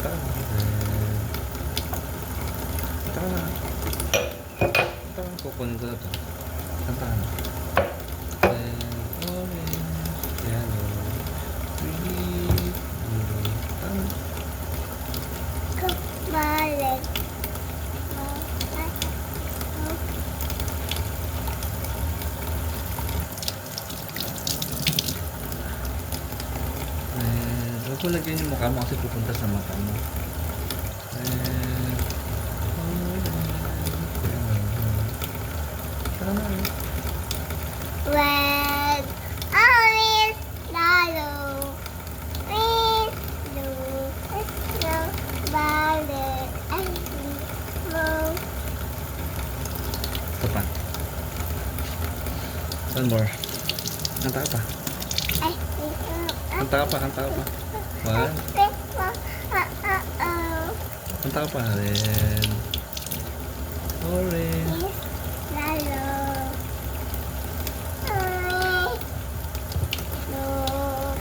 Punta ka na. Punta ka na. Punta ka na. Kukunin ko na ito. Punta ka na. Orange, yellow, green, blue. Tama. Balik. Huwag ko lagyan yung mukha mo kasi pupunta sa mata mo. Tama eh. Red, orange, yellow, green, blue, yellow, violet, and blue. Ito pa. One more. Kanta ka pa. Ay, Kanta ka pa, kanta ka pa. One. Kanta ka pa rin. Orange. yellow, orange, blue.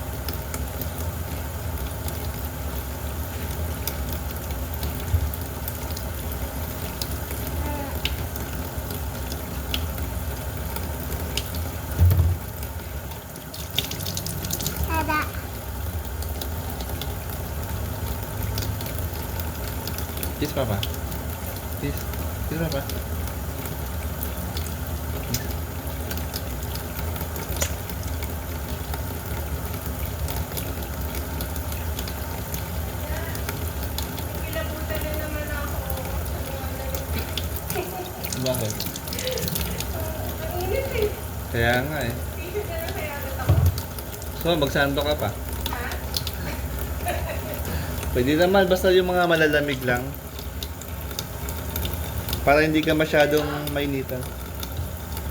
Tada. Kiss papa. Kiss. Kiss papa. Bakit? Kaya nga eh. So, magsando ka pa. Pwede naman, basta yung mga malalamig lang. Para hindi ka masyadong mainitan.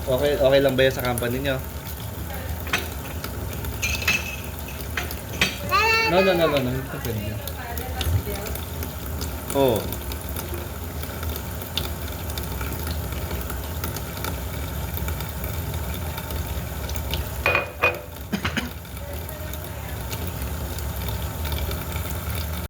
Okay, okay lang ba yan sa company nyo? No. Hindi ka pwede yan. Oo.